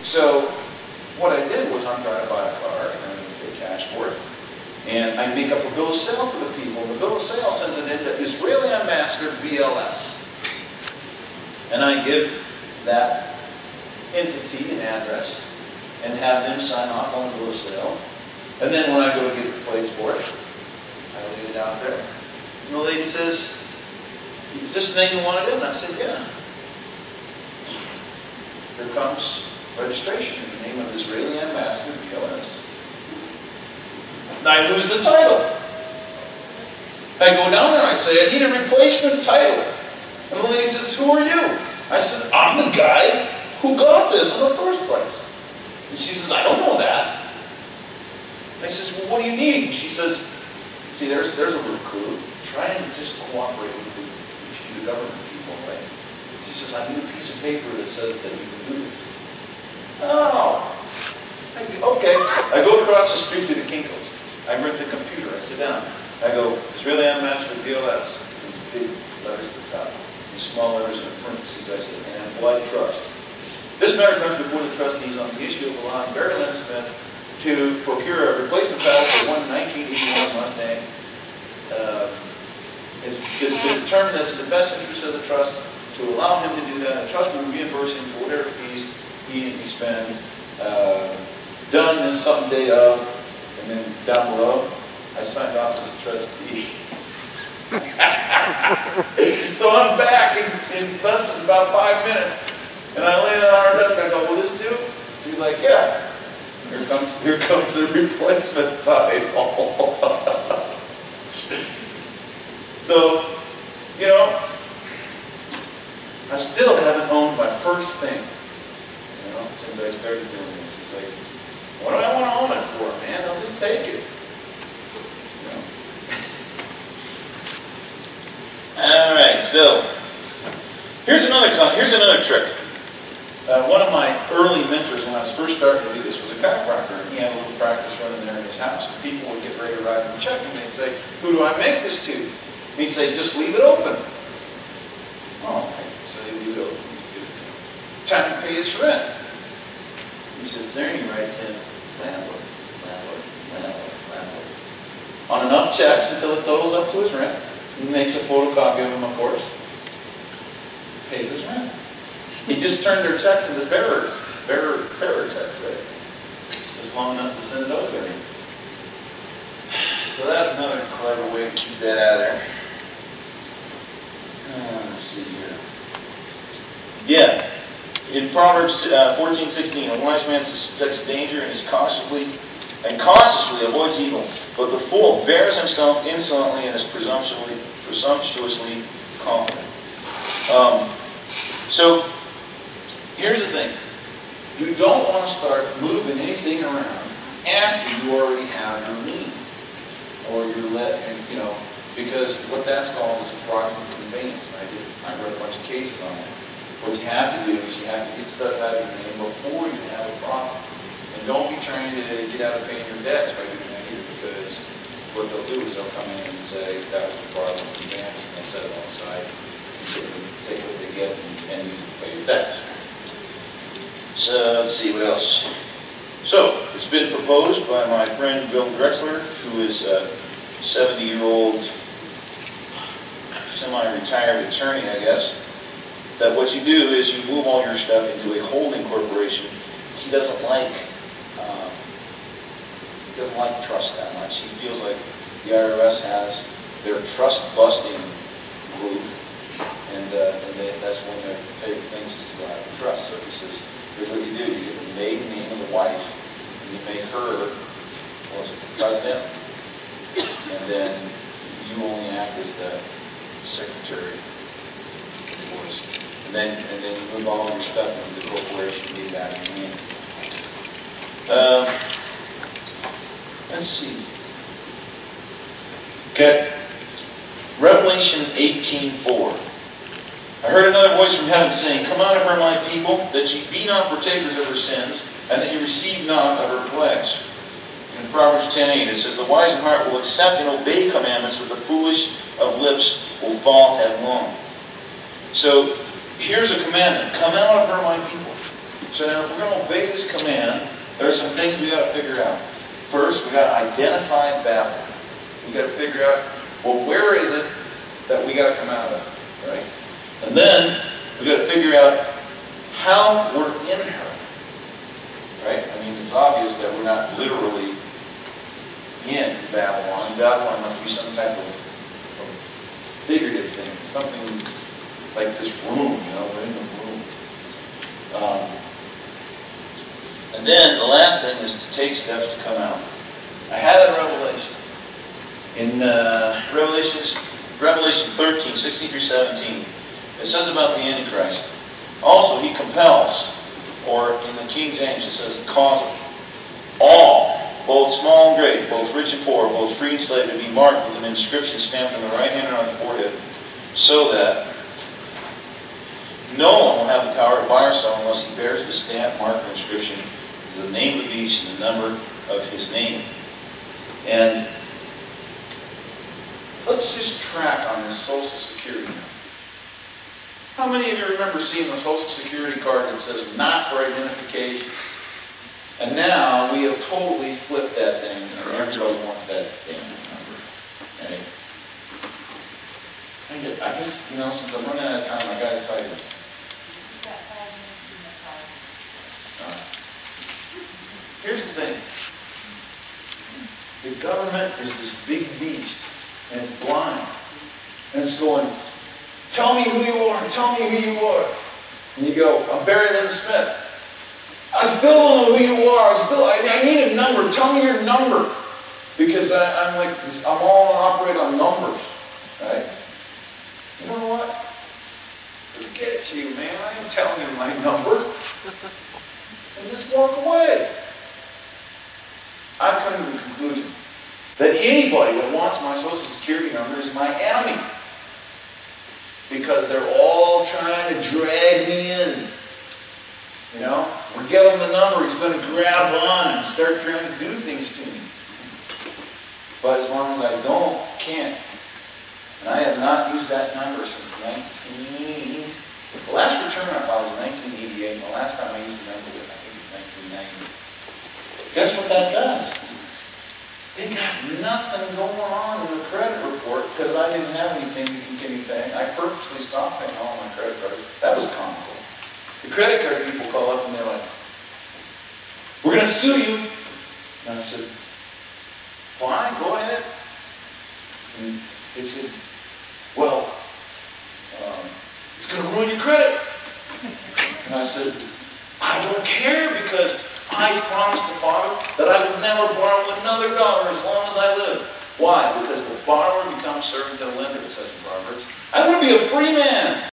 So what I did was I'm trying to buy a car, and I'm going to pay cash for it. And I make up a bill of sale for the people. And the bill of sale sends it into Israeli Ambassador BLS. And I give that entity an address and have them sign off on the bill of sale. And then when I go to get the plates for it, I leave it out there. And the lady says, "Is this the name you wanted in?" I said, "Yeah." Here comes registration in the name of Israeli Ambassador BLS. And I lose the title. I go down there, I say, "I need a replacement title." And the lady says, "Who are you?" I said, "I'm the guy who got this in the first place." And she says, "I don't know that." I says, "Well, what do you need?" And she says, "See, there's a little clue. Try and just cooperate with the government people, right?" She says, "I need a piece of paper that says that you can do this." Oh, okay. I go across the street to the Kinko's. I bring the computer. I sit down. I go, "Israeli Ambassador BLS." These big letters at the top. These small letters in parentheses. I said, "And blood trust. This matter comes before the trustees on the issue of allowing Barry Leonard Smith to procure a replacement title for one 1981 Mustang. It's been determined that it's in the best interest of the trust to allow him to do that. The trust will reimburse him for whatever fees he spends. Done this something date of," and then down below, I signed off as a trustee. So I'm back in less than about 5 minutes, and I lay on our desk. I go, "Will this do?" She's like, "Yeah." Here comes the replacement title. So, you know, I still haven't owned my first thing, you know, since I started doing this. It's like, what do I want to own it for, man? I'll just take it. You know. All right, so here's another trick. One of my early mentors when I was first starting to do this was a chiropractor, and he had a little practice running there in his house. And people would get ready to write him a check, and they'd say, "Who do I make this to?" And he'd say, "Just leave it open." Oh, okay. So they leave it open. Time to pay his rent. He sits there and he writes in landlord, landlord, landlord, landlord, on enough checks until it totals up to his rent. He makes a photocopy of them, of course. Pays his rent. He just turned their checks into bearer checks, right? Just long enough to send it over there. So that's another clever way to keep that out of there. Let's see here. Yeah. In Proverbs 14:16, a wise man suspects danger and cautiously avoids evil, but the fool bears himself insolently and is presumptuously confident. So here's the thing: you don't want to start moving anything around after you already have your lien or your because what that's called is a fraudulent conveyance. I read a bunch of cases on that. What you have to do is you have to get stuff out of your name before you have a problem. And don't be trying to get out of paying your debts by doing that either, because what they'll do is they'll come in and say that was a fraudulent conveyance, and they'll set it on the side and take what they get and use it to pay your debts. So let's see what else. So it's been proposed by my friend Bill Drexler, who is a 70-year-old semi-retired attorney, I guess, that what you do is you move all your stuff into a holding corporation. He doesn't like trust that much. He feels like the IRS has their trust-busting group, and that's one of their favorite things is to go after trust. So he says, here's what you do: you get the maiden name of the wife, and you make her president, and then you only act as the secretary. And then you move all your stuff into the corporation and leave that in your name. Let's see. Okay. Revelation 18:4. I heard another voice from heaven saying, "Come out of her, my people, that ye be not partakers of her sins, and that ye receive not of her plagues." In Proverbs 10:8 it says, "The wise in heart will accept and obey commandments, but the foolish of lips will fall headlong." So here's a commandment: come out of her, my people. So now, if we're going to obey this command, there are some things we got to figure out. First, we got to identify Babylon. We got to figure out, well, where is it that we got to come out of, right? And then we got to figure out how we're in her, right? I mean, it's obvious that we're not literally in Babylon. Babylon must be some type of figurative thing, something like this room, we're in the room. And then the last thing is to take steps to come out. I had a revelation. In Revelation 13, 16 through 17, it says about the Antichrist. Also, he compels, or in the King James it says, causes all, both small and great, both rich and poor, both free and slave, to be marked with an inscription stamped on the right hand and on the forehead, so that no one will have the power to buy or sell unless he bears the stamp, mark, or inscription, the name of the beast and the number of his name. And let's just track on this Social Security number. How many of you remember seeing the Social Security card that says not for identification? And now we have totally flipped that thing, and everybody wants that damn number. Right? I guess, since I'm running out of time, I got to tell you this. Here's the thing. The government is this big beast, and it's blind. And it's going, tell me who you are, tell me who you are. And you go, I'm Barry Lynn Smith. I still don't know who you are. I need a number. Tell me your number. Because I'm all operate on numbers. Right? You know what? Forget you, man. I ain't telling you my number. And just walk away. I've come to the conclusion that anybody that wants my Social Security number is my enemy. Because they're all trying to drag me in. We give him the number, he's going to grab on and start trying to do things to me. But as long as I can't. And I have not used that number since the last return I filed was 1988. The last time I used the number was, I think, 1990. Guess what that does? They got nothing going on in the credit report because I didn't have anything to continue paying. I purposely stopped paying all my credit cards. That was comical. The credit card people call up and they're like, we're going to sue you. And I said, fine, go ahead. And they said, well, it's going to ruin your credit. And I said, I don't care because I promised the Father that I would never borrow another dollar as long as I live. Why? Because the borrower becomes servant to the lender, it says in Proverbs. I want to be a free man.